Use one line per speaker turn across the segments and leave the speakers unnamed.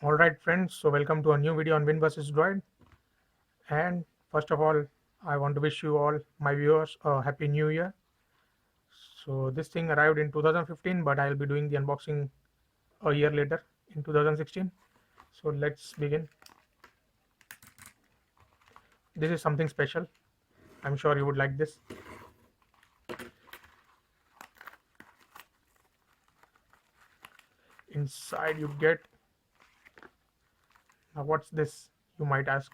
Alright friends, so welcome to a new video on Win vs Droid. And first of all, I want to wish you all, my viewers, a happy new year. So this thing arrived in 2015, but I'll be doing the unboxing a year later in 2016. So let's begin. This is something special. I'm sure you would like this. Inside you get, now what's this, you might ask.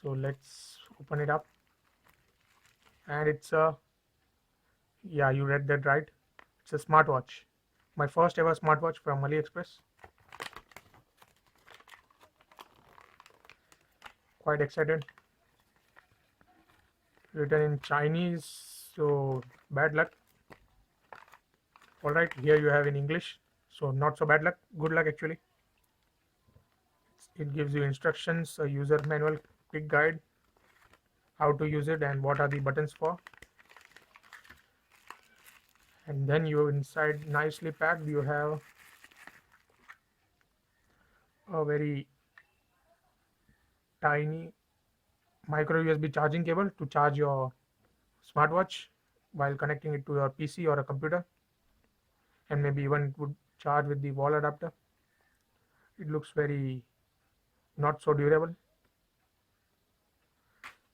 So let's open it up. And it's a, yeah, you read that right. It's a smartwatch. My first ever smartwatch from AliExpress. Quite excited. Written in Chinese, so bad luck. Alright, here you have in English, so not so bad luck, good luck actually. It gives you instructions, a user manual, quick guide, how to use it and what are the buttons for. And then you inside, nicely packed, you have a very tiny micro USB charging cable to charge your smartwatch while connecting it to your PC or a computer, and maybe even it would charge with the wall adapter. It looks very not so durable.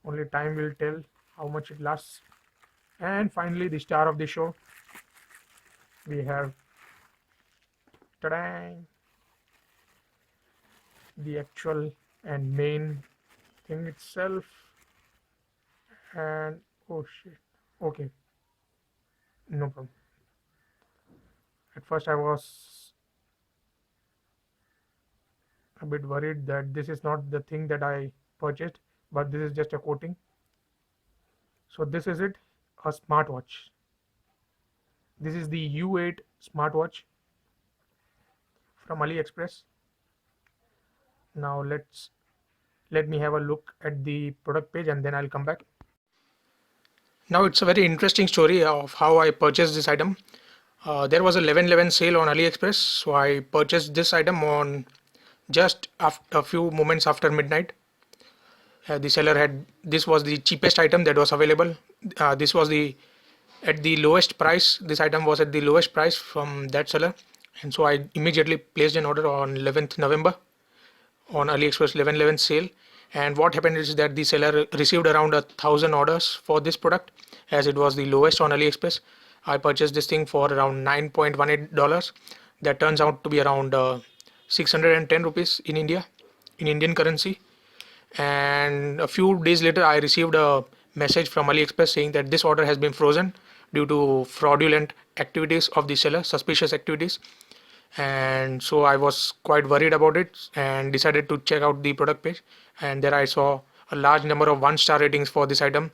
Only time will tell how much it lasts. And finally, the star of the show, we have ta-da, the actual and main thing itself. And oh shit, okay, no problem. At first I was a bit worried that this is not the thing that I purchased, but this is just a coating. So this is it, a smartwatch. This is the U8 smartwatch from AliExpress. Now let me have a look at the product page and then I'll come back. Now it's a very interesting story of how I purchased this item. There was a 11/11 sale on AliExpress, so I purchased this item on just after a few moments after midnight. The seller had, this was the cheapest item that was available. This was the at the lowest price. This item was at the lowest price from that seller, and so I immediately placed an order on 11th November on AliExpress 11/11 sale. And what happened is that the seller received around 1,000 orders for this product, as it was the lowest on AliExpress. I purchased this thing for around $9.18. That turns out to be around 610 rupees in India, in Indian currency. And a few days later I received a message from AliExpress saying that this order has been frozen due to fraudulent activities of the seller, suspicious activities. And so I was quite worried about it and decided to check out the product page, and there I saw a large number of 1-star ratings for this item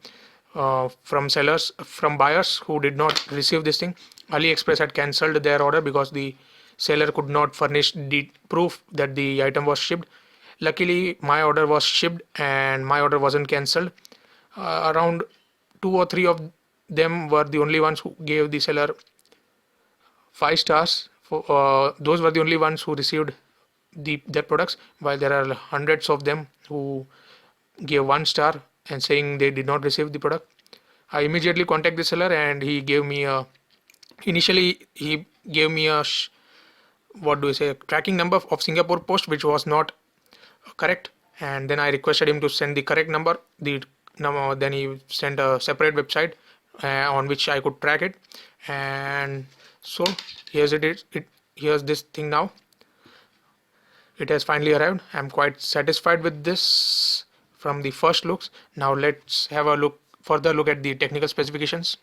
from buyers who did not receive this thing. AliExpress had cancelled their order because the seller could not furnish the proof that the item was shipped. Luckily my order was shipped and my order wasn't cancelled. Around 2 or 3 of them were the only ones who gave the seller 5 stars. Those were the only ones who received their products, while there are hundreds of them who gave 1 star and saying they did not receive the product. I immediately contacted the seller and he gave me a, initially he gave me a what do you say, tracking number of Singapore Post, which was not correct, and then I requested him to send the correct number. Then he sent a separate website on which I could track it, and so here's here's this thing now. It has finally arrived. I'm quite satisfied with this from the first looks. Now let's have a further look at the technical specifications.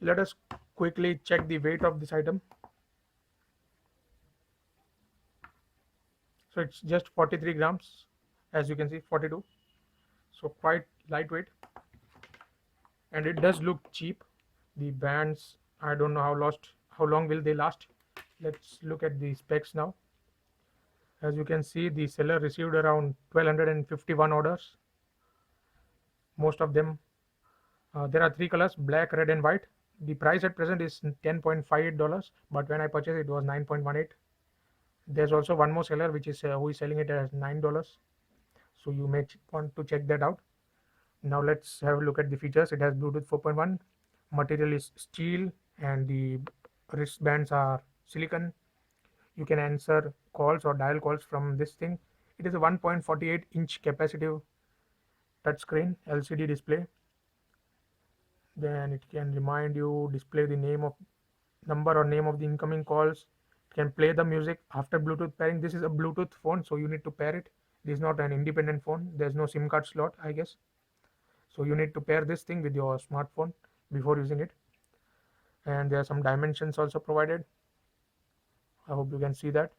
Let us quickly check the weight of this item. So it's just 43 grams, as you can see, 42. So quite lightweight, and it does look cheap. The bands, I don't know how long will they last. Let's look at the specs now. As you can see, the seller received around 1251 orders. Most of them, there are 3 colors, black, red and white. The price at present is $10.58, but when I purchased it was 9.18. There's also one more seller which is who is selling it as $9, so you may want to check that out. Now let's have a look at the features. It has Bluetooth 4.1, material is steel, and the wristbands are silicon. You can answer calls or dial calls from this thing. It is a 1.48-inch capacitive touchscreen LCD display. Then it can remind you, display the name of number or name of the incoming calls. It can play the music after Bluetooth pairing. This is a Bluetooth phone, so you need to pair it. This is not an independent phone. There's no SIM card slot, I guess. So you need to pair this thing with your smartphone before using it. And there are some dimensions also provided. I hope you can see that.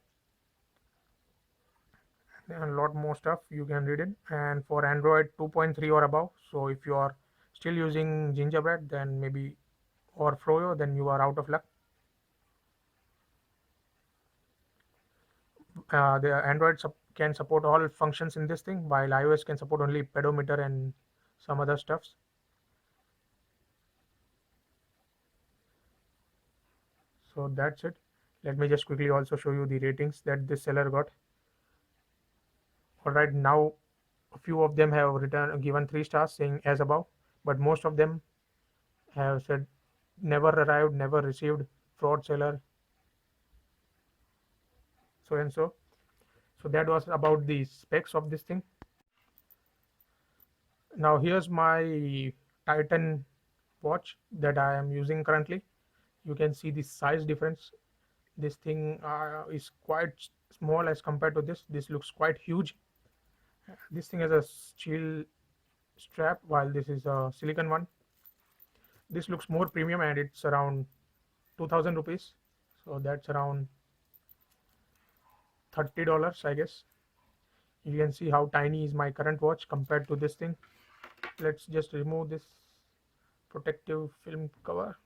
And a lot more stuff, you can read it. And for Android 2.3 or above, so if you are still using Gingerbread, then maybe, or Froyo, then you are out of luck. The Android can support all functions in this thing, while iOS can support only pedometer and some other stuffs. So that's it. Let me just quickly also show you the ratings that this seller got. All right, now a few of them have given 3 stars, saying as above, but most of them have said never arrived, never received, fraud seller, so and so. So that was about the specs of this thing. Now here's my Titan watch that I am using currently. You can see the size difference. This thing is quite small as compared to this. This looks quite huge. This thing has a steel strap, while this is a silicon one. This looks more premium, and it's around 2000 rupees, so that's around $30, I guess. You can see how tiny is my current watch compared to this thing. Let's just remove this protective film cover,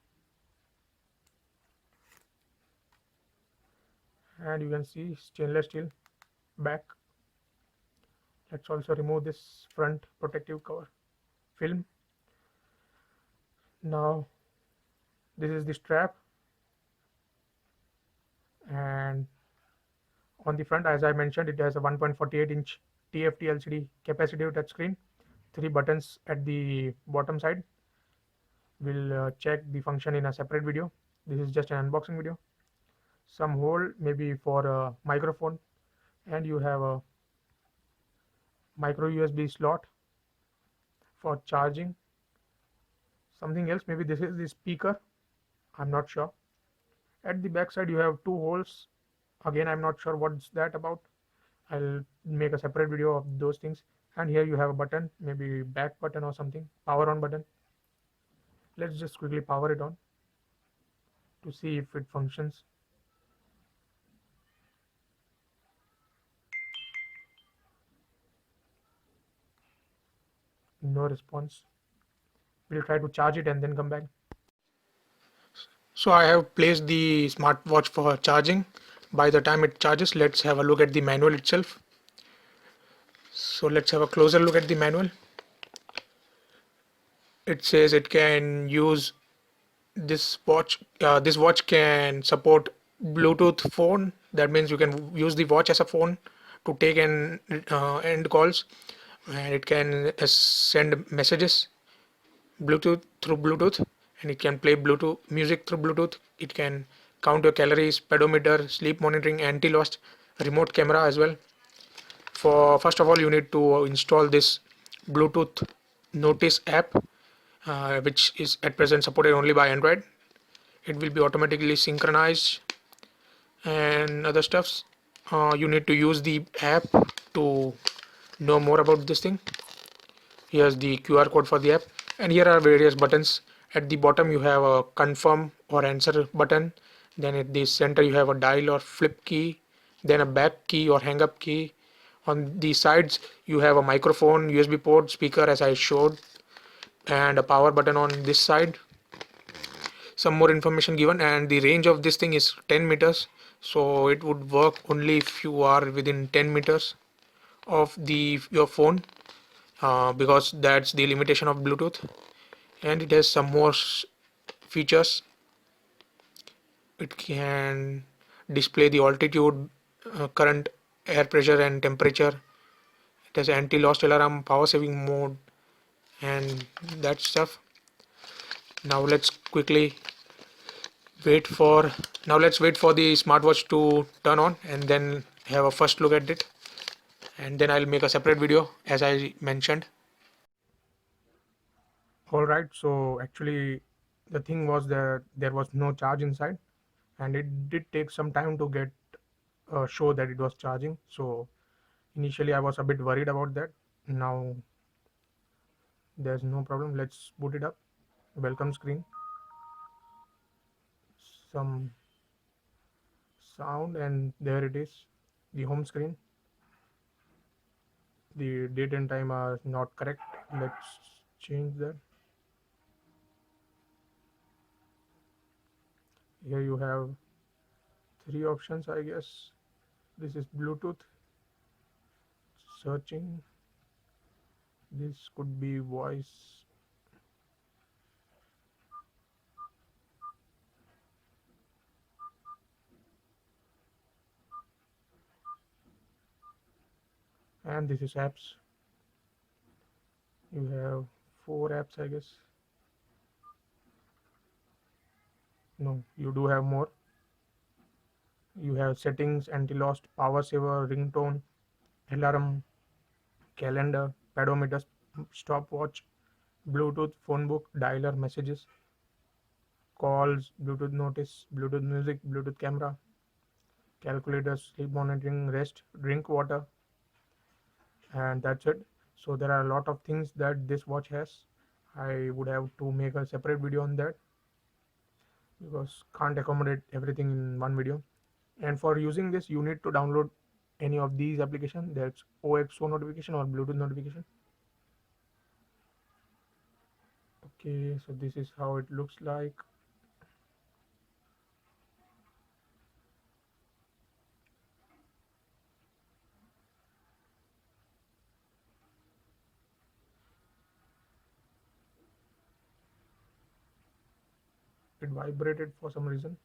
and you can see stainless steel back. Let's also remove this front protective cover film. Now this is the strap, and on the front, as I mentioned, it has a 1.48-inch TFT LCD capacitive touchscreen. 3 buttons at the bottom side. We'll check the function in a separate video. This is just an unboxing video. Some hole maybe for a microphone, and you have a micro USB slot for charging. Something else, maybe this is the speaker, I'm not sure. At the back side you have 2 holes. Again, I'm not sure what's that about. I'll make a separate video of those things. And here you have a button, maybe back button or something, power on button. Let's just quickly power it on to see if it functions. No response. We'll try to charge it and then come back. So I have placed the smartwatch for charging. By the time it charges, let's have a look at the manual itself. So let's have a closer look at the manual. It says it can use this watch. This watch can support Bluetooth phone. That means you can use the watch as a phone to take and end calls, and it can send messages through Bluetooth, and it can play Bluetooth music through Bluetooth. It can count your calories, pedometer, sleep monitoring, anti-lost, remote camera as well. For first of all, you need to install this Bluetooth Notice app, which is at present supported only by Android. It will be automatically synchronized and other stuffs. You need to use the app to know more about this thing. Here's the QR code for the app, and here are various buttons. At the bottom you have a confirm or answer button, then at the center you have a dial or flip key, then a back key or hang up key. On the sides you have a microphone, USB port, speaker as I showed, and a power button on this side. Some more information given, and the range of this thing is 10 meters, so it would work only if you are within 10 meters of your phone, because that's the limitation of Bluetooth. And it has some more features. It can display the altitude current, air pressure and temperature. It has anti-lost alarm, power saving mode, and that stuff. Now let's wait for the smartwatch to turn on and then have a first look at it, and then I'll make a separate video as I mentioned. All right, so actually the thing was that there was no charge inside, and it did take some time to get show that it was charging. So initially I was a bit worried about that. Now there's no problem. Let's boot it up. Welcome screen, some sound, and there it is, the home screen. The date and time are not correct. Let's change that. Here you have three options, I guess. This is Bluetooth, searching. This could be voice. And this is apps. You have four apps, I guess. No, you do have more. You have settings, anti-lost, power saver, ringtone, alarm, calendar, pedometer, stopwatch, Bluetooth, phone book, dialer, messages, calls, Bluetooth notice, Bluetooth music, Bluetooth camera, calculator, sleep monitoring, rest, drink water, and that's it. So there are a lot of things that this watch has. I would have to make a separate video on that because can't accommodate everything in one video. And for using this, you need to download any of these applications. That's OXO notification or Bluetooth notification. Okay, so this is how it looks like. It vibrated for some reason,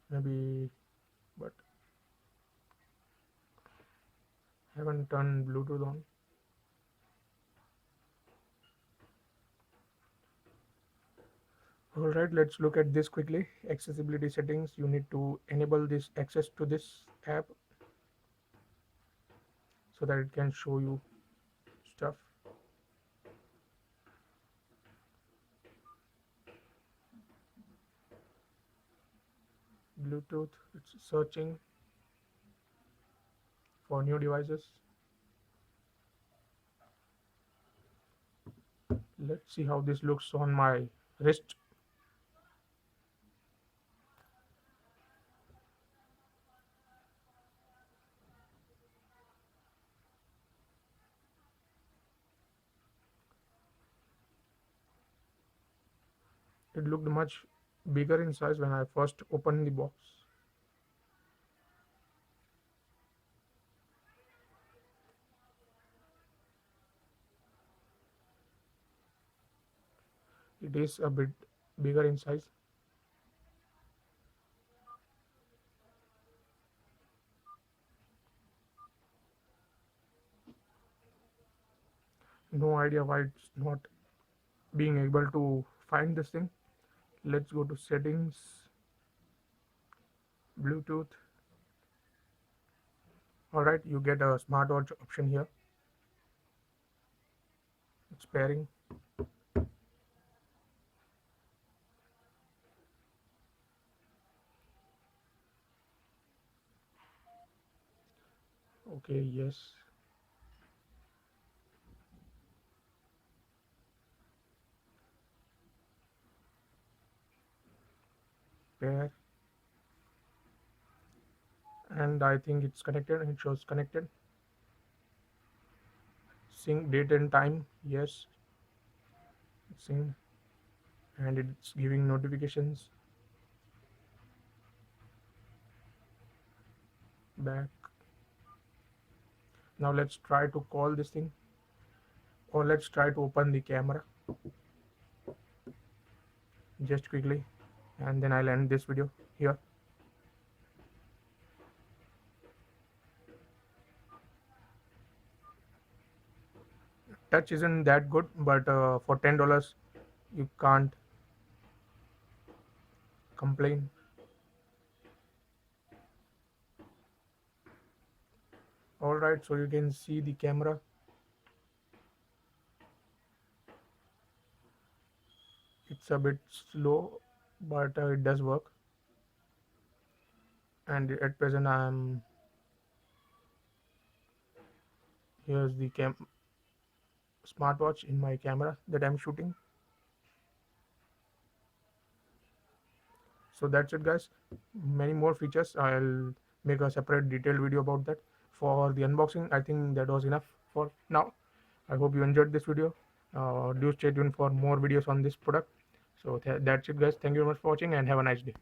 maybe, but haven't turned Bluetooth on. All right, let's look at this quickly. Accessibility settings. You need to enable this access to this app so that it can show you stuff. Bluetooth, it's searching for new devices. Let's see how this looks on my wrist. It looked much bigger in size when I first opened the box. It is a bit bigger in size. No idea why it's not being able to find this thing. Let's go to settings, Bluetooth. All right, you get a smartwatch option here. It's pairing. Okay, yes. Pair. And I think it's connected. It shows connected. Sync date and time. Yes, it's synced. And it's giving notifications back. Now let's try to call this thing, or let's try to open the camera just quickly, and then I'll end this video here. touch isn't that good, but for $10 you can't complain. All right, so you can see the camera. It's a bit slow, but it does work. And at present I'm here's the smartwatch in my camera that I'm shooting. So that's it, guys. Many more features, I'll make a separate detailed video about that. For the unboxing, I think that was enough for now. I hope you enjoyed this video. Do stay tuned for more videos on this product. So that's it, guys. Thank you very much for watching and have a nice day.